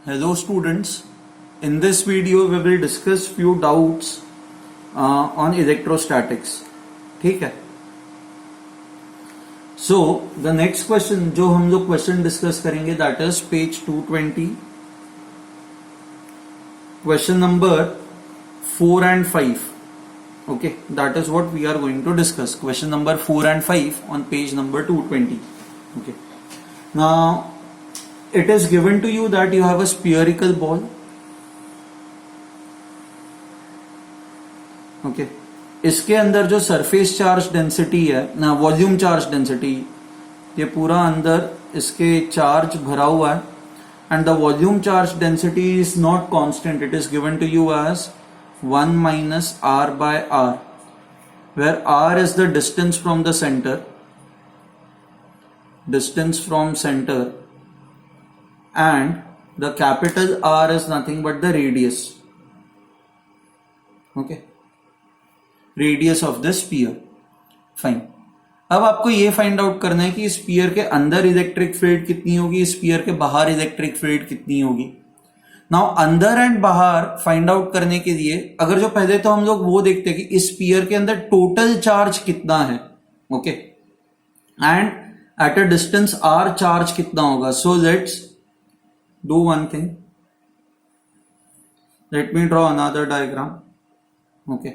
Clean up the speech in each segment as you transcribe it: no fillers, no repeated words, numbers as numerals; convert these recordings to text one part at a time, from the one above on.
Hello students, in this video we will discuss few doubts on electrostatics. ठीक है. So the next question जो हम लोग question discuss करेंगे that is page 220, question number 4 and 5. Okay, that is what we are going to discuss. Question number 4 and 5 on page number 220. Okay. Now it is given to you that you have a spherical ball. Okay. इसके अंदर जो surface charge density है ना, volume charge density, ये पूरा अंदर इसके charge भरा हुआ है and the volume charge density is not constant. It is given to you as 1 minus r by r, where r is the distance from the center, and the capital R is nothing but the radius. Okay, radius of the sphere. Fine. अब आपको ये find out करना है कि sphere के अंदर electric field कितनी होगी, स्फीयर के बाहर इलेक्ट्रिक फील्ड कितनी होगी. नाउ अंदर एंड बाहर फाइंड आउट करने के लिए अगर जो पहले तो हम लोग वो देखते हैं कि इस स्फीयर के अंदर टोटल चार्ज कितना है. Okay, and eight a distance r charge कितना होगा. So let's do one thing. Let me draw another diagram. Okay.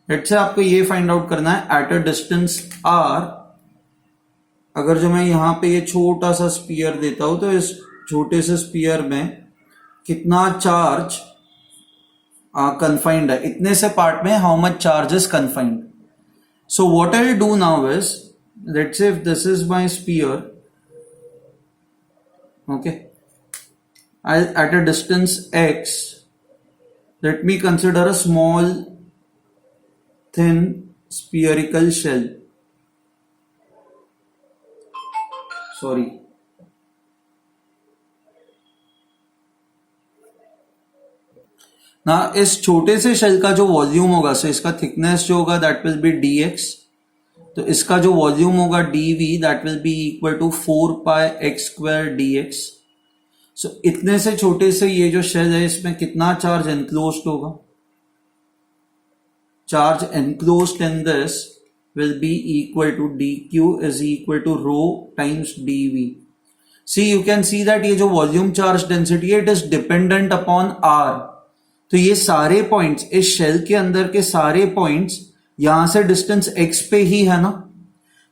Let's say आपको ये फाइंड आउट करना है एट अ डिस्टेंस r. अगर जो मैं यहां पे ये छोटा सा स्पीयर देता हूं तो इस छोटे से स्पीयर में कितना चार्ज कन्फाइंड है, इतने से पार्ट में how much charge is confined. So what I do now is, let's say if this is my sphere. Okay, at a distance x, let me consider a small thin spherical shell. Sorry. ना इस छोटे से shell का जो volume होगा, सो इसका thickness जो होगा दैट विल बी dx. तो इसका जो वॉल्यूम होगा dv that will be equal to 4 pi x square dx. So इतने से छोटे से ये जो शेल है इसमें कितना चार्ज एनक्लोज्ड होगा. Charge enclosed in this will be equal to dq is equal to rho times dv. See you can see that ये जो वॉल्यूम चार्ज डेंसिटी है it is dependent upon r. तो ये सारे पॉइंट्स, इस shell के अंदर के सारे पॉइंट्स यहां से डिस्टेंस x पे ही है ना,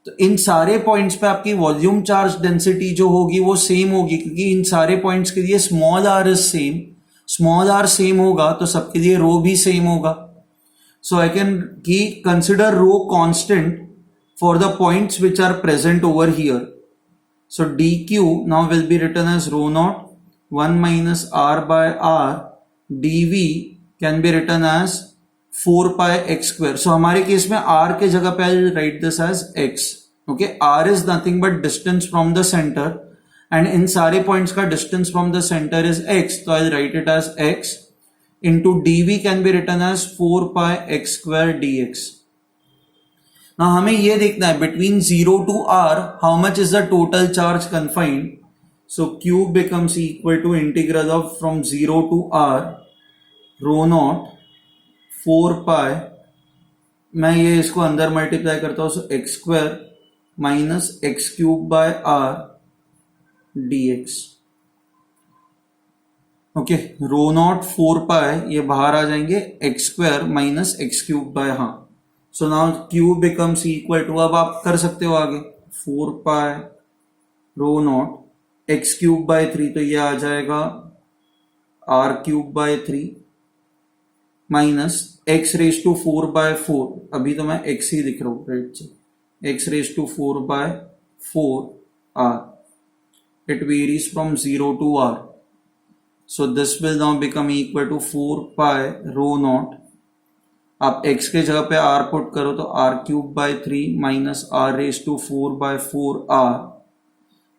तो इन सारे पॉइंट्स पे आपकी वॉल्यूम चार्ज डेंसिटी जो होगी वो सेम होगी, क्योंकि इन सारे पॉइंट्स के लिए small r is same. Small r same होगा तो सबके लिए रो भी सेम होगा. So I can consider rho constant for the points which are present over here. So dq now will be written as rho naught 1 minus r by r. dv can be written as 4 pi x square. So हमारे case में r के जगह पे I'll write this as x. Okay, r is nothing but distance from the center and इन सारे points का distance from the center is x. So I'll write it as x into dv can be written as 4 pi x square dx. Now हमें ये देखना है between 0 to r how much is the total charge confined. So q becomes equal to integral of from 0 to r rho naught 4 पाई, मैं ये इसको अंदर multiply करता हूं, so x square minus x cube by r dx. Okay, rho naught 4 pi ये बाहर आ जाएंगे, x square minus x cube by, हाँ. So now cube becomes equal to, अब आप कर सकते हो आगे 4 pi rho naught x cube by 3, तो ये आ जाएगा r cube by 3 minus x raise to 4 by 4. अभी तो मैं x ही लिख रहा हूं, राइट से, x raise to 4 by 4 r. It varies from 0 to r. So this will now become equal to 4 pi rho naught. आप x के जगह पे r पुट करो तो r cube by 3 minus r raise to 4 by 4 r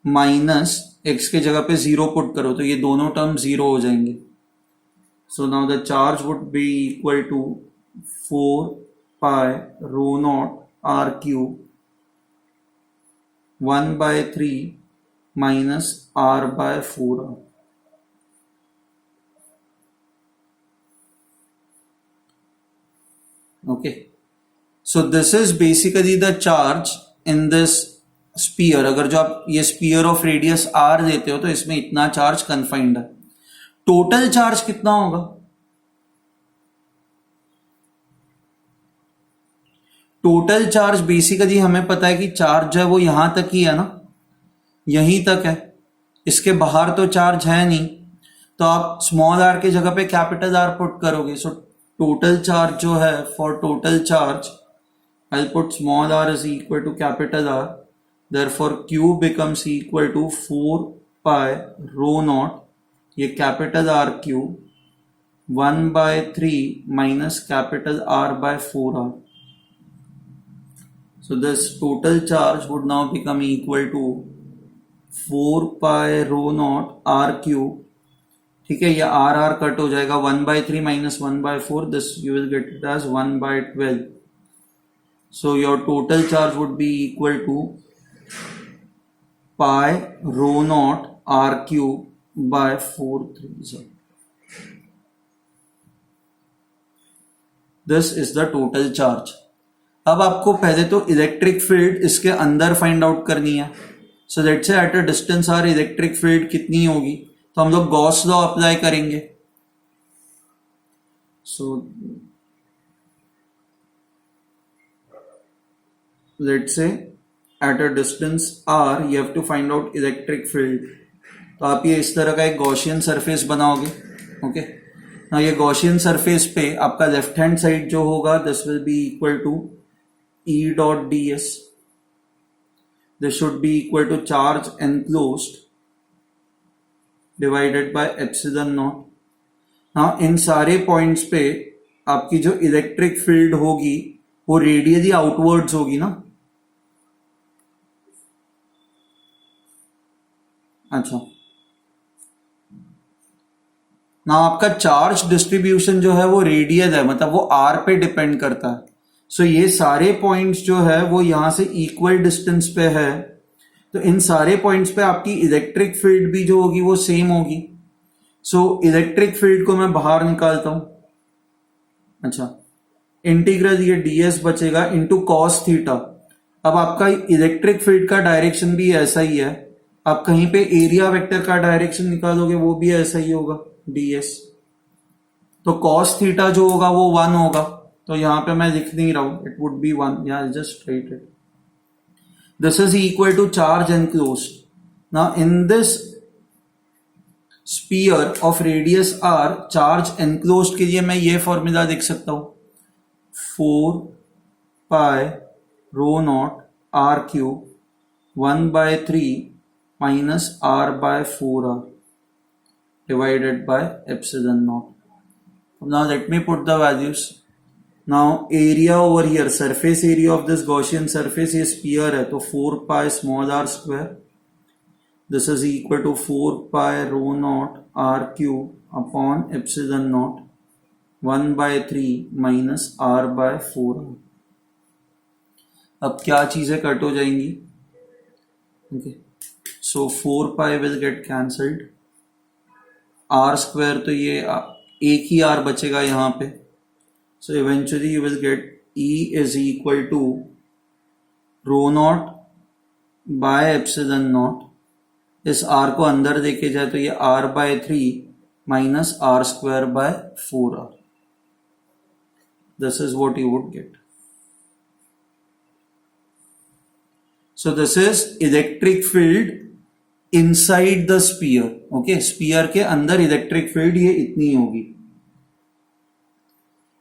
minus x के जगह पे 0 put करो तो ये दोनों टर्म 0 हो जाएंगे. So now the charge would be equal to 4 pi rho naught r cube 1 by 3 minus r by 4r. Okay, so this is basically the charge in this sphere. अगर जो आप ये स्पीयर ऑफ रेडियस आर देते हो तो इसमें इतना charge confined है। टोटल चार्ज कितना होगा? टोटल चार्ज बेसिकली हमें पता है कि चार्ज जो है वो यहां तक ही है ना, यहीं तक है, इसके बाहर तो चार्ज है नहीं, तो आप स्मॉल आर की जगह पे कैपिटल आर पुट करोगे। सो टोटल चार्ज जो है, for total charge I'll put small r is equal to capital R. Therefore Q becomes equal to 4 pi rho naught, ये capital R cube 1 by 3 minus capital R by 4R. So this total charge would now become equal to 4 pi rho naught R cube. ठीक है, ये R R cut हो जाएगा, 1 by 3 minus 1 by 4, this you will get it as 1 by 12. So your total charge would be equal to pi rho naught R cube by 430. This is the total charge. अब आपको पहले तो electric field इसके अंदर find out करनी है। So let's say at a distance r electric field कितनी होगी, तो हम लोग गॉस लॉ अप्लाई करेंगे। सो let's say at a distance r you have to find out electric field, तो आप ये इस तरह का एक गॉसियन सरफेस बनाओगे। ओके, ना ये गॉसियन सरफेस पे आपका लेफ्ट हैंड साइड जो होगा this will be equal to E dot d s, this should be equal to charge enclosed divided by epsilon naught. ना इन सारे पॉइंट्स पे आपकी जो इलेक्ट्रिक फील्ड होगी वो रेडियली आउटवर्ड्स होगी ना। अच्छा, ना आपका चार्ज डिस्ट्रीब्यूशन जो है वो रेडियल है, मतलब वो आर पे डिपेंड करता है। सो ये सारे पॉइंट्स जो है वो यहां से इक्वल डिस्टेंस पे है, तो इन सारे पॉइंट्स पे आपकी इलेक्ट्रिक फील्ड भी जो होगी वो सेम होगी। सो इलेक्ट्रिक फील्ड को मैं बाहर निकालता हूं। अच्छा, इंटीग्रल ये ds बचेगा इनटू cos थीटा। अब आपका इलेक्ट्रिक फील्ड का डायरेक्शन भी ऐसा ही है, आप कहीं पे एरिया वेक्टर का डायरेक्शन निकालोगे वो भी ऐसा ही होगा ds, तो cos थीटा जो होगा वो 1 होगा, तो यहां पे मैं लिख नहीं रहा हूं, इट वुड बी 1, या just write it. This is equal to charge enclosed. Now in this sphere of radius r, charge enclosed के लिए मैं ये फॉर्मूला लिख सकता हूं, 4 pi rho naught r cube 1 by 3 minus r by 4r divided by epsilon naught. Now let me put the values. Now area over here, surface area of this Gaussian surface ये sphere है, तो 4 pi small r square, this is equal to 4 pi rho naught r cube upon epsilon naught 1 by 3 minus r by 4r. अब क्या चीजें cut हो जाएंगी? Okay, so 4 pi will get cancelled, r square तो ये एक ही r बचेगा यहां पे, so eventually you will get E is equal to rho naught by epsilon naught, इस r को अंदर लेके जाए तो ये r by 3 minus r square by 4r. This is what you would get. So this is electric field inside the sphere. Okay, sphere के अंदर electric field ये इतनी होगी।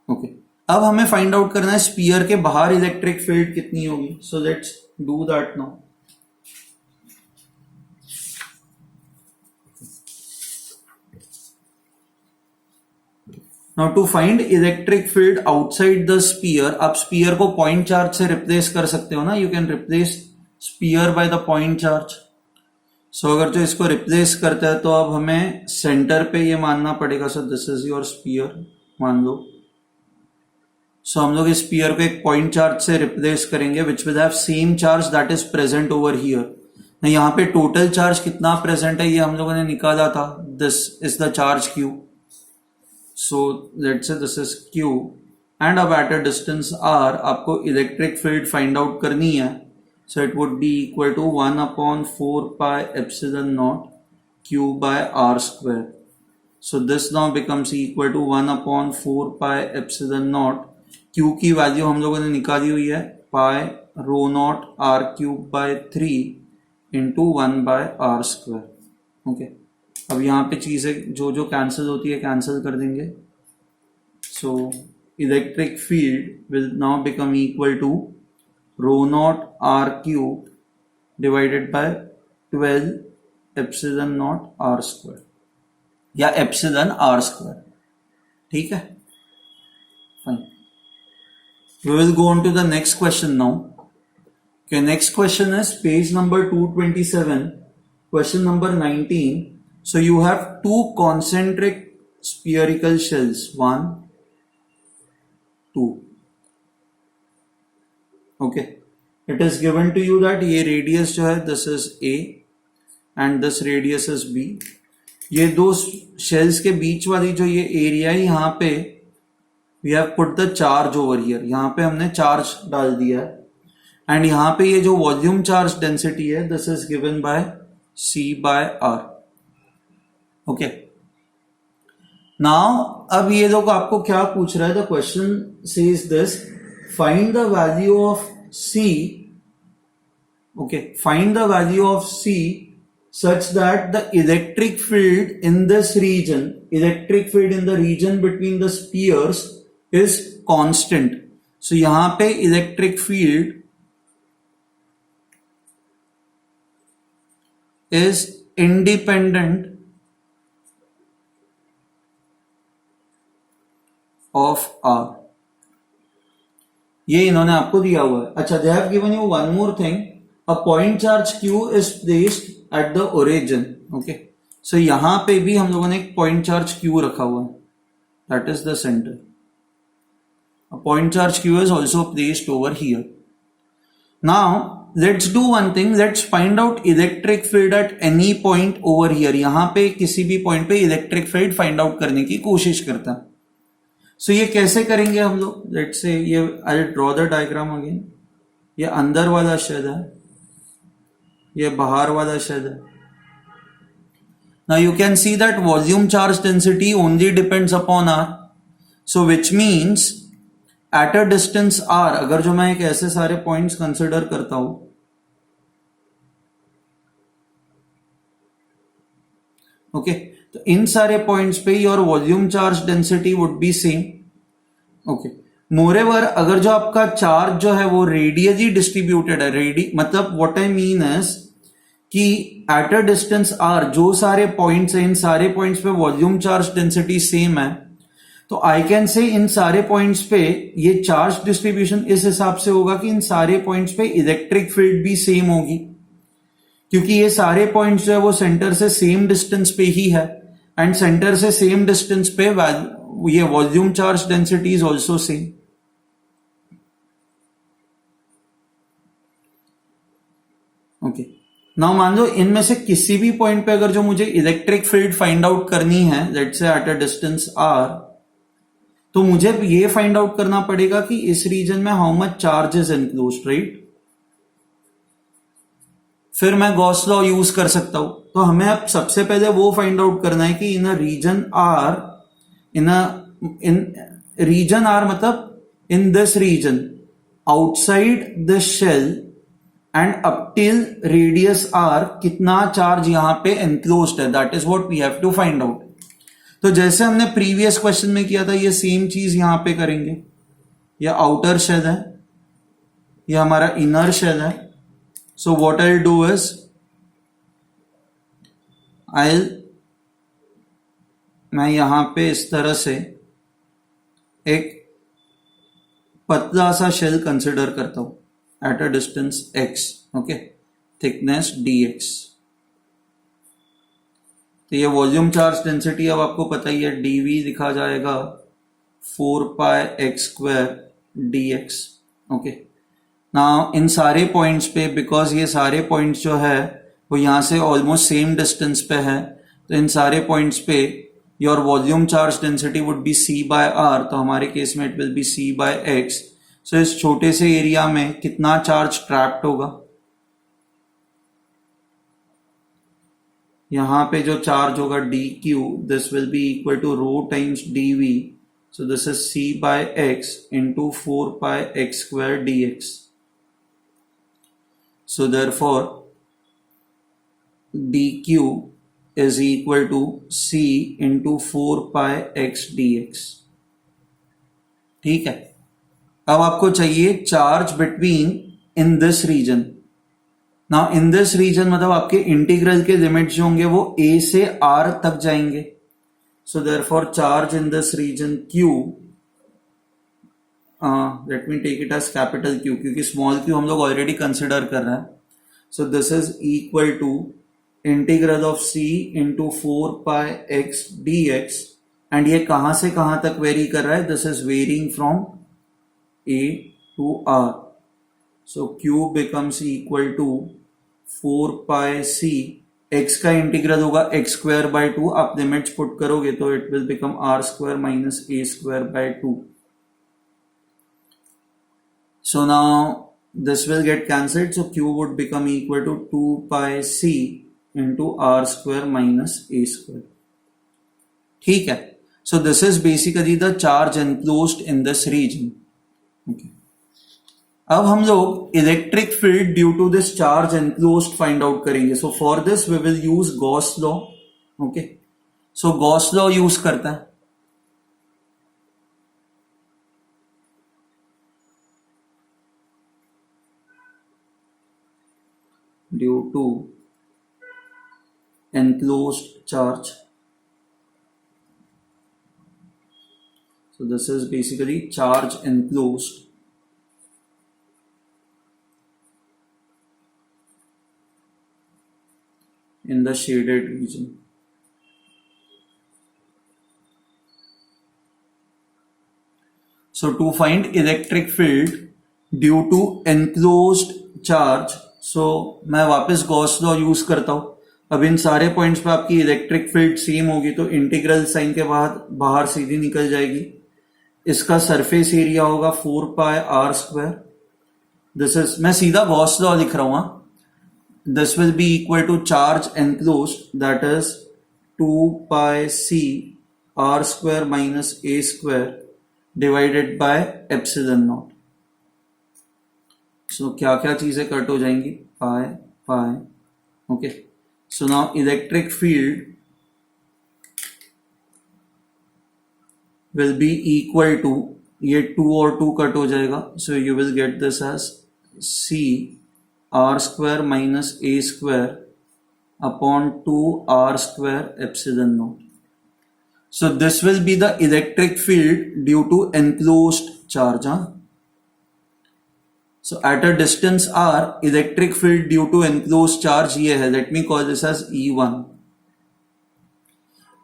ओके, अब हमें फाइंड आउट करना है स्पीयर के बाहर इलेक्ट्रिक फील्ड कितनी होगी। So let's do that now. Now to find electric field outside the sphere, आप स्पीयर को पॉइंट चार्ज से रिप्लेस कर सकते हो ना, you can replace sphere by the point charge. So अगर जो इसको रिप्लेस करता है तो अब हमें सेंटर पे ये मानना पड़ेगा, so this is your sphere मान लो। सो हम लोग इस स्पीयर को एक पॉइंट चार्ज से रिप्लेस करेंगे which will have same charge that is present over here. यहाँ पे टोटल चार्ज कितना प्रेजेंट है ये हम लोगों ने निकाला था, this is the charge Q. So let's say this is Q and अब एट अ डिस्टेंस r आपको इलेक्ट्रिक फील्ड फाइंड आउट करनी है, so it would be equal to 1/4πε0 q by r square. So this now becomes equal to 1/4πε0. q की value हम लोगों ने निकाली हुई है pi rho naught r cube by 3 into 1/r square. Okay, अब यहाँ पे चीजें जो जो कैंसिल होती है कैंसिल कर देंगे. So electric field will now become equal to rho naught r cube divided by 12 ε0 r square या एप्सिलॉन r स्क्वायर. ठीक है, fine. We will go on to the next question now. Okay, next question is page number 227, question number 19. So you have two concentric spherical shells, 1, 2. Okay, it is given to you that ये radius जो है this is A and this radius is B. ये दो shells के बीच वाली जो ये area है यहाँ पे we have put the charge over here. यहाँ पे हमने चार्ज डाल दिया है एंड यहाँ पे ये जो वॉल्यूम चार्ज डेंसिटी है this is given by C/R. Okay, now अब ये लोग आपको क्या पूछ रहा है, the question says this, find the value of C. Okay, find the value of C such that the electric field in this region, electric field in the region between the spheres is constant. So यहां पे electric field is independent of R. ये इन्होंने आपको दिया हुआ है. अच्छा, they have given you one more thing. A point charge Q is placed at the origin. Okay, so यहां पे भी हम लोगों ने एक point charge Q रखा हुआ है, that is the center. A point charge Q is also placed over here. Now let's do one thing. Let's find out electric field at any point over here. यहां पे किसी भी point पे electric field find out करने की कोशिश करता है. सो ये कैसे करेंगे हम लोग? लेट्स से ये I draw the diagram again. ये अंदर वाला शेड है, ये बाहर वाला शेड है. Now you can see that volume charge density only depends upon R. So which means at a distance R, अगर जो मैं एक ऐसे सारे पॉइंट्स कंसिडर करता हूं, ओके, तो इन सारे पॉइंट्स पे your volume charge density would be same. Okay, moreover अगर जो आपका चार्ज जो है वो रेडियली डिस्ट्रीब्यूटेड है, मतलब व्हाट आई मीन इज कि एट अ डिस्टेंस R जो सारे पॉइंट्स हैं इन सारे पॉइंट्स पे वॉल्यूम चार्ज डेंसिटी सेम है, तो आई कैन से इन सारे पॉइंट्स पे ये चार्ज डिस्ट्रीब्यूशन इस हिसाब से होगा कि इन सारे पॉइंट्स पे इलेक्ट्रिक फील्ड भी सेम होगी, क्योंकि ये सारे पॉइंट्स जो है वो सेंटर से सेम डिस्टेंस पे ही है एंड सेंटर से सेम डिस्टेंस पे ये volume charge density is also same. Okay, now मान लो इनमें से किसी भी पॉइंट पे अगर जो मुझे इलेक्ट्रिक फील्ड फाइंड आउट करनी है, let's say at a distance R, तो मुझे ये फाइंड आउट करना पड़ेगा कि इस रीजन में how much charge is enclosed, right. फिर मैं गॉस लॉ यूज कर सकता हूं. तो हमें अब सबसे पहले वो फाइंड आउट करना है कि in a region R, in region R मतलब in this region outside the shell and up till radius R कितना चार्ज यहां पे एनक्लोज्ड है, that is what we have to find out. तो जैसे हमने प्रीवियस क्वेश्चन में किया था ये सेम चीज यहां पे करेंगे. ये आउटर शेल है, ये हमारा इनर शेल है. सो what I will do is मैं यहां पे इस तरह से एक पतला सा शेल कंसिडर करता हूं at a distance x. okay, thickness dx. तो ये वॉल्यूम चार्ज डेंसिटी अब आपको पता ही है, dv लिखा जाएगा 4πx² dx. Okay, now in सारे पॉइंट्स पे, बिकॉज ये सारे पॉइंट्स जो है वो यहां से ऑलमोस्ट सेम डिस्टेंस पे है, तो इन सारे पॉइंट्स पे your volume charge density would be C by R, तो हमारे केस में it will B C by X. सो इस छोटे से एरिया में कितना चार्ज ट्रैप्ड होगा? यहां पे जो चार्ज होगा dq, this will be equal to rho times dv. So this is C by X into 4 pi x square dx. So therefore dq is equal to C into 4 pi x dx. ठीक है. अब आपको चाहिए charge between in this region. Now in this region मतलब आपके integral के limits जो होंगे वो a से r तक जाएंगे. So therefore charge in this region q, let me take it as capital Q, क्योंकि स्मॉल q हम लोग ऑलरेडी कंसिडर कर रहे हैं. So this is equal to integral of c into 4 pi x dx. And ये कहां से कहां तक वेरी कर रहा है? This is varying from a to r. So q becomes equal to 4 pi c. x का इंटीग्रल होगा x स्क्वायर बाय 2. आप लिमिट्स पुट करोगे तो it will become r square minus a square by 2. So now this will get cancelled. So q would become equal to 2 pi c into r square minus a square. ठीक है. So this is basically the charge enclosed in this region. Okay. अब हम लोग electric field due to this charge enclosed find out करेंगे. So for this we will use Gauss law. Okay, so Gauss law use करता है. Due to enclosed charge. So this is basically charge enclosed in the shaded region. So to find electric field due to enclosed charge, so मैं वापस Gauss law use करता हूं. अब इन सारे points पे आपकी इलेक्ट्रिक फील्ड सेम होगी तो इंटीग्रल साइन के बाद बाहर सीधी निकल जाएगी. इसका सरफेस एरिया होगा 4 pi r square. This is, मैं सीधा गॉस लॉ लिख रहा हूं. This will be equal to charge enclosed, that is 2 pi c r square minus a square divided by epsilon naught. So क्या क्या चीजें कट हो जाएंगी? Pi pi. Okay, so now electric field will be equal to, ये 2 और 2 cut हो जाएगा. So you will get this as C r square minus a square upon 2 r square epsilon naught. So this will be the electric field due to enclosed charge. So at a distance r, electric field due to enclosed charge ये है. Let me call this as E1.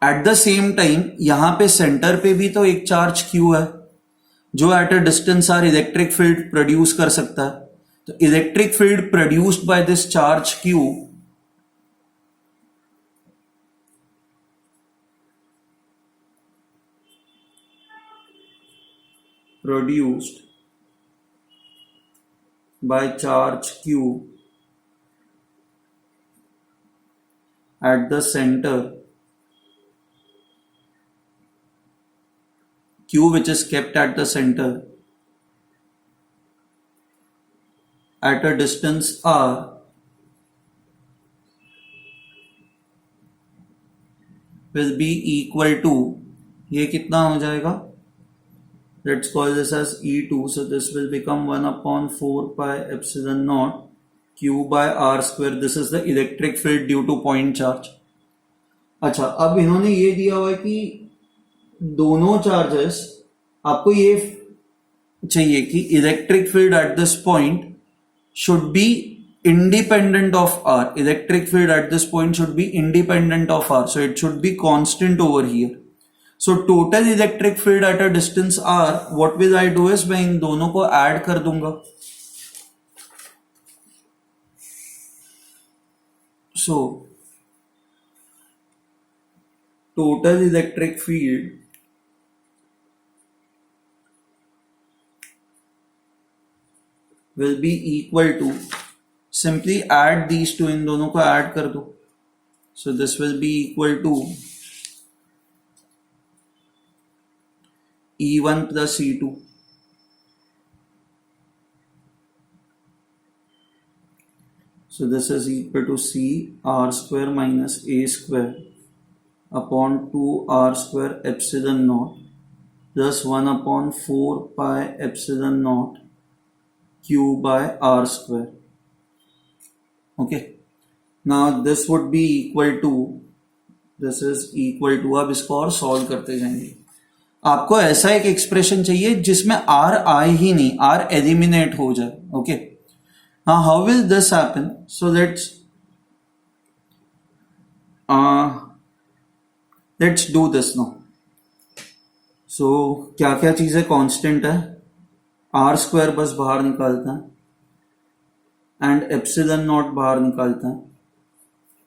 At the same time यहां पे centre पे भी तो एक charge Q है जो at a distance r electric field produce कर सकता है. तो electric field produced by this charge Q produced by charge Q at the center Q, which is kept at the center at a distance r, will be equal to, ये कितना हो जाएगा? Let's call this as E2. So this will become 1 upon 4 pi epsilon naught Q by r square. This is the electric field due to point charge. अच्छा, अब इन्होंने ये दिया हुआ है कि दोनों चार्जेस, आपको ये चाहिए कि electric field at this point should be independent of r. Electric field at this point should be independent of r, so it should be constant over here. So total electric field at a distance r, what will I do is मैं इन दोनों को add कर दूंगा. So total electric field will be equal to, simply add these two, इन दोनों को add कर दो, so this will be equal to E1 plus E2. So this is equal to C R square minus A square upon 2 R square epsilon naught plus 1 upon 4 pi epsilon naught Q by R square. Okay. Now this would be equal to, this is equal to, अब इसको और solve करते जाएंगे. आपको ऐसा एक expression चाहिए जिसमें R आए ही नहीं, R एलिमिनेट हो जाए. Okay. Now how will this happen? So let's do this now. So क्या क्या चीजें कांस्टेंट है? R स्क्वायर बस बाहर निकालता है एंड एप्सिलॉन नॉट बाहर निकालता है.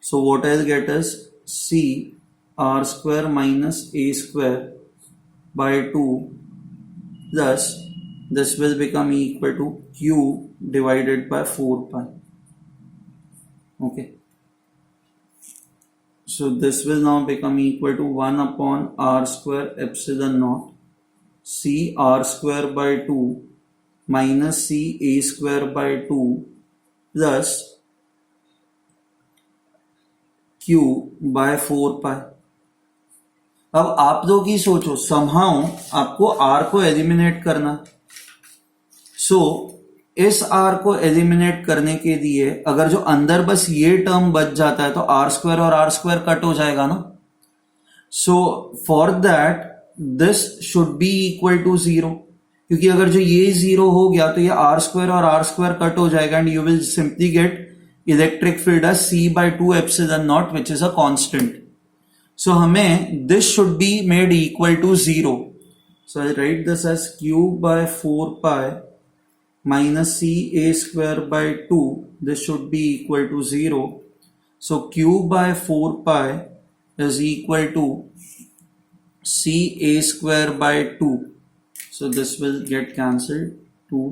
So what I'll get is C R square minus A square by 2 plus this will become equal to Q divided by 4 pi. Okay. So this will now become equal to 1 upon R square epsilon naught C R square by 2 minus C A square by 2 plus Q by 4 pi. अब आप लोग ही सोचो, somehow आपको R को eliminate करना. सो इस R को eliminate करने के लिए अगर जो अंदर बस ये टर्म बच जाता है तो R स्क्वायर और R स्क्वायर कट हो जाएगा ना. So for that this should be equal to 0, क्योंकि अगर जो ये 0 हो गया तो ये R स्क्वायर और R स्क्वायर कट हो जाएगा and you will simply get electric field as C by 2 epsilon naught which is a constant. So हमें this should be made equal to 0. So I write this as Q by 4 pi minus C A square by 2. This should be equal to 0. So Q by 4 pi is equal to C A square by 2. So this will get cancelled 2.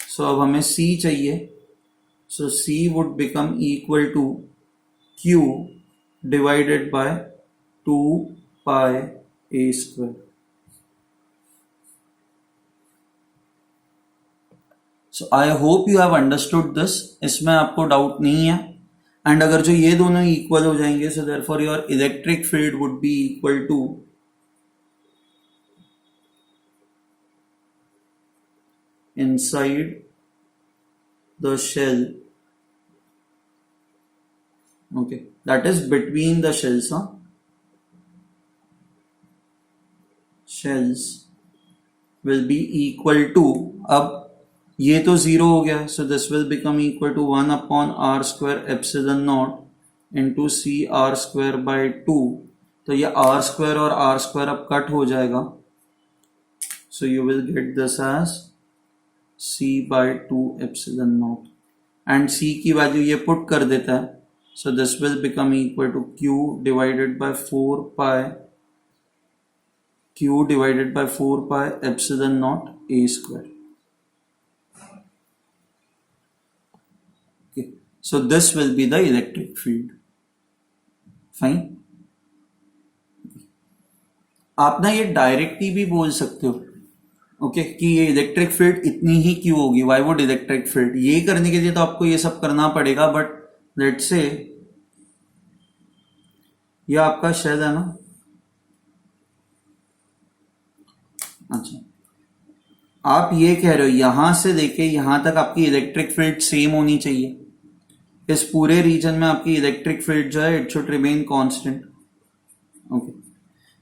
So अब हमें C चाहिए. So C would become equal to Q divided by 2 pi A square. So I hope you have understood this. इसमें आपको doubt नहीं है. And अगर जो ये दोनों इक्वल हो जाएंगे, so therefore your electric field would be equal to inside the shell. Okay, that is between the shells. Shells will be equal to, अब ये तो 0 हो गया, so this will become equal to 1 upon R square epsilon naught into C R square by 2. तो ये R square और R square अब cut हो जाएगा, so you will get this as C by 2 epsilon naught and C की value ये put कर देता है, so this will become equal to Q divided by 4 pi epsilon naught A square. Okay. So this will be the electric field. Fine. आप ना ये directly भी बोल सकते हो, ओके, कि ये इलेक्ट्रिक फील्ड इतनी ही क्यों होगी, व्हाई वुड इलेक्ट्रिक फील्ड. ये करने के लिए तो आपको ये सब करना पड़ेगा, बट लेट्स से ये आपका शेल है ना. अच्छा, आप ये कह रहे हो यहां से लेके यहां तक आपकी इलेक्ट्रिक फील्ड सेम होनी चाहिए. इस पूरे रीजन में आपकी इलेक्ट्रिक फील्ड जो है it should remain constant. Okay.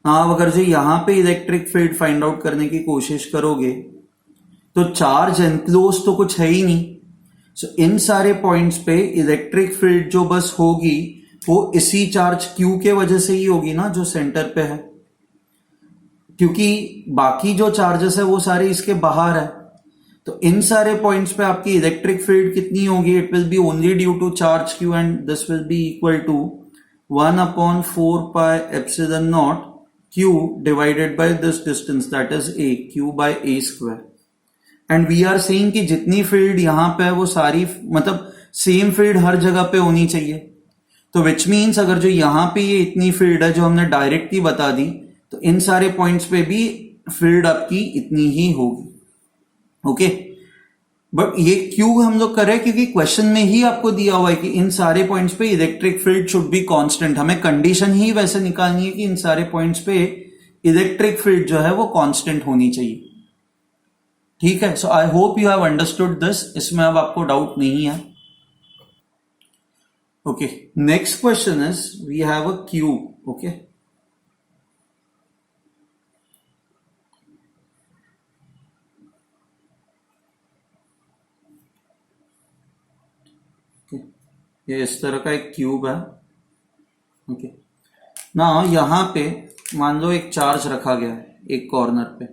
हाँ, अगर जो यहां पे इलेक्ट्रिक फील्ड फाइंड आउट करने की कोशिश करोगे तो चार्ज एनक्लोज तो कुछ है ही नहीं. सो इन सारे पॉइंट्स पे इलेक्ट्रिक फील्ड जो बस होगी वो इसी चार्ज Q के वजह से ही होगी ना, जो सेंटर पे है, क्योंकि बाकी जो चार्जेस है वो सारे इसके बाहर है. तो इन सारे पॉइंट्स पे आपकी इलेक्ट्रिक फील्ड कितनी होगी, it will be only due to charge Q and this will be equal to 1/4πε0 q divided by this distance, that is a, q by a square. And we are saying कि जितनी field यहां पे है वो सारी मतलब same field हर जगह पे होनी चाहिए. तो विच मीन्स अगर जो यहां पे ये इतनी फील्ड है जो हमने डायरेक्टली बता दी, तो इन सारे पॉइंट्स पे भी फील्ड आपकी इतनी ही होगी. ओके, बट ये क्यों हम लोग कर रहे हैं? क्योंकि क्वेश्चन में ही आपको दिया हुआ है कि इन सारे पॉइंट्स पे electric field should be constant. हमें कंडीशन ही वैसे निकालनी है कि इन सारे पॉइंट्स पे इलेक्ट्रिक फील्ड जो है वो कांस्टेंट होनी चाहिए. ठीक है, so I hope you have understood this. इसमें अब आपको डाउट नहीं है. Okay, next question is we have a cube. Okay, ये इस तरह का एक क्यूब है. ओके, ना यहां पे मान लो एक चार्ज रखा गया है एक कॉर्नर पे,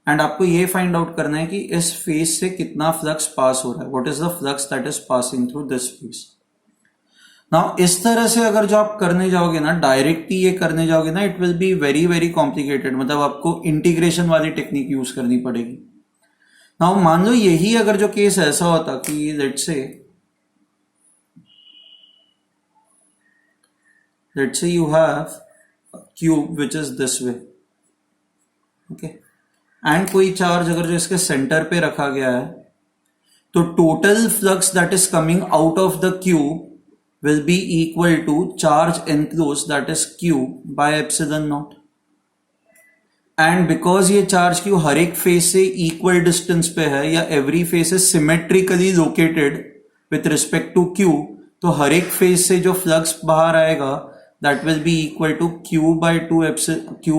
एंड आपको ये फाइंड आउट करना है कि इस फेस से कितना फ्लक्स पास हो रहा है. What is the flux that is passing through this face. Now इस तरह से अगर जो आप करने जाओगे ना, डायरेक्टली ये करने जाओगे ना, it will be very very complicated. मतलब आपको इंटीग्रेशन वाली टेक्निक यूज करनी पड़ेगी. नाउ मान लो यही अगर जो केस ऐसा होता कि let's say you have a cube which is this way. Okay, and कोई चार्ज अगर जो इसके सेंटर पे रखा गया है, तो total flux that is coming out of the cube will be equal to charge enclose that is q by epsilon naught. And because ये चार्ज क्यू हर एक फेस से इक्वल डिस्टेंस पे है, या every face is symmetrically located with respect to q, तो हर एक फेस से जो फ्लक्स बाहर आएगा that will be equal to q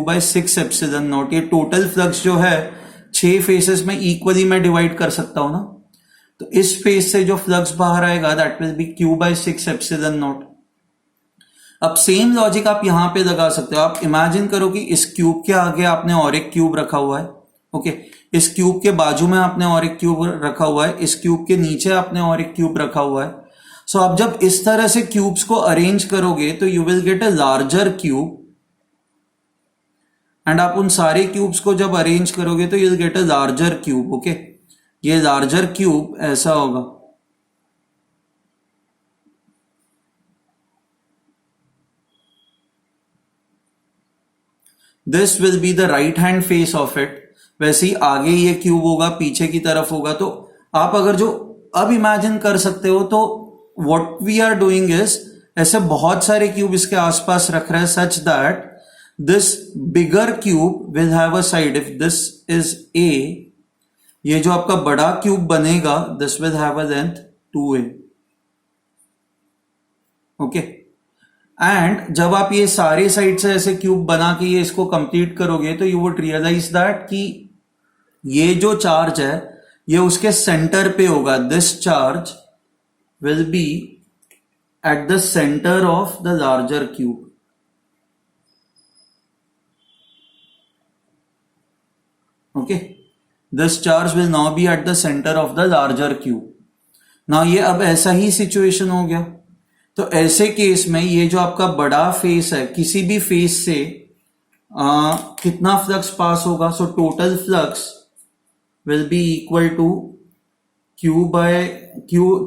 by 6 epsilon naught. ये टोटल फ्लक्स जो है 6 फेसेस में इक्वली मैं डिवाइड कर सकता हूं ना, तो इस फेस से जो फ्लक्स बाहर आएगा that will B q by 6 epsilon not. अब सेम लॉजिक आप यहां पे लगा सकते हो. आप इमेजिन करो कि इस क्यूब के आगे आपने और एक क्यूब रखा हुआ है. ओके, इस क्यूब के बाजू में आपने और एक क्यूब रखा हुआ है, इस क्यूब के नीचे आपने और एक क्यूब रखा हुआ है. सो आप जब इस तरह से क्यूब्स को अरेंज करोगे तो you will get a larger cube, and आप उन सारे क्यूब्स को जब अरेंज करोगे तो you will get a larger cube. Okay, ये लार्जर क्यूब ऐसा होगा. This will be the right hand face of it. वैसे ही आगे ये क्यूब होगा, पीछे की तरफ होगा. तो आप अगर जो अब इमेजिन कर सकते हो, तो what we are doing is ऐसे बहुत सारे क्यूब इसके आसपास रख रहे हैं such that this bigger cube will have a side. If this is a, ये जो आपका बड़ा क्यूब बनेगा this will have a length 2a. Okay, and जब आप ये सारे साइड से ऐसे क्यूब बना के ये इसको कंप्लीट करोगे तो यू वुड रियलाइज दैट कि ये जो चार्ज है ये उसके सेंटर पे होगा. This charge will be at the centre of the larger cube. Okay, this charge will now be at the centre of the larger cube. Now ये अब ऐसा ही सिचुएशन हो गया. तो ऐसे केस में ये जो आपका बड़ा फेस है, किसी भी फेस से कितना फ्लक्स पास होगा? So total flux will be equal to q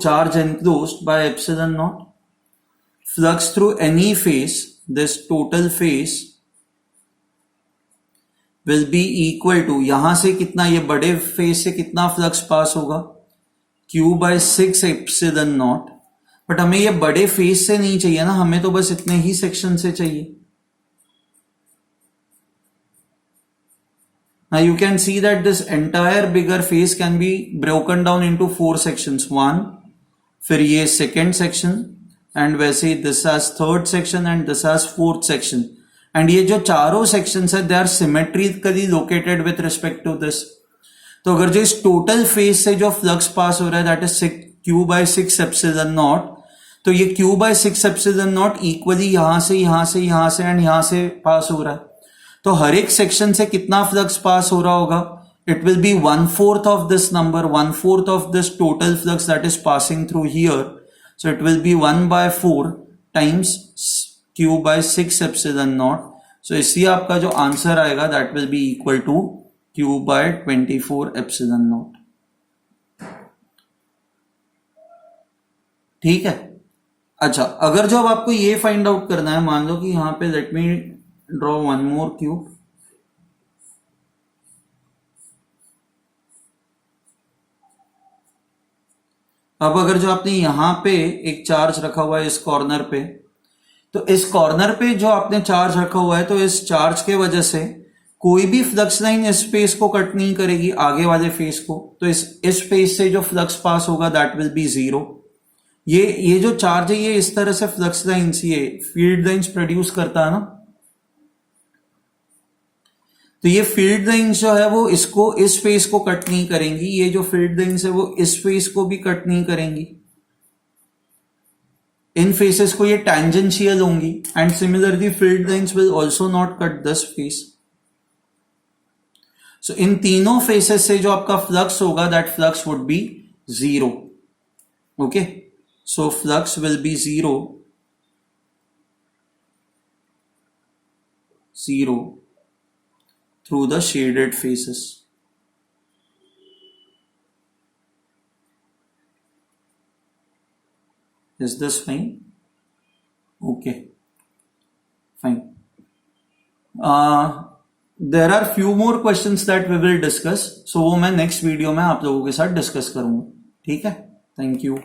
charge enclosed by epsilon naught. Flux through any face, this total face will be equal to, यहां से कितना, ये बड़े फेस से कितना फ्लक्स पास होगा? q by 6 epsilon naught. But हमें ये बड़े फेस से नहीं चाहिए ना, हमें तो बस इतने ही सेक्शन से चाहिए. Now you can see that this entire bigger face can be broken down into 4 sections. 1, फिर ये second section, and वैसे this has third section and this has fourth section. And ये जो चारों sections है they are symmetrically located with respect to this. तो अगर जो इस total face से जो flux पास हो रहा है that is q by 6 epsilon naught, तो ये q by 6 epsilon naught equally यहां से यहां से यहां से एंड यहां से पास हो रहा है. तो हर एक सेक्शन से कितना फ्लक्स पास हो रहा होगा? It will B 1/4 of this number, 1/4 of this total flux that is passing through here. So it will be 1/4 times q by 6 epsilon naught. So इसलिए आपका जो आंसर आएगा that will be equal to q by 24 epsilon naught. ठीक है. अच्छा, अगर जब आपको ये फाइंड आउट करना है, मान लो कि यहां पे let me draw one more cube. अब अगर जो आपने यहां पे एक चार्ज रखा हुआ है इस कॉर्नर पे, तो इस कॉर्नर पे जो आपने चार्ज रखा हुआ है, तो इस चार्ज के वजह से कोई भी फ्लक्स लाइन इस फेस को कट नहीं करेगी, आगे वाले फेस को. तो इस फेस से जो फ्लक्स पास होगा दैट विल बी जीरो. ये जो चार्ज है ये इस तरह से फ्लक्स लाइंस, ये फील्ड लाइंस प्रोड्यूस करता है ना. तो ये फील्ड लाइंस जो है वो इसको, इस फेस को कट नहीं करेंगी. ये जो फील्ड लाइंस है वो इस फेस को भी कट नहीं करेंगी. इन फेसेस को ये टैंजेंशियल होंगी. And similarly field lines will also not cut this face. So इन तीनों फेसेस से जो आपका फ्लक्स होगा that flux would be zero. Okay, so flux will be zero through the shaded faces. Is this fine? Okay, fine. There are few more questions that we will discuss. So वो मैं next video में आप लोगों के साथ discuss करूंगा. ठीक है? Thank you.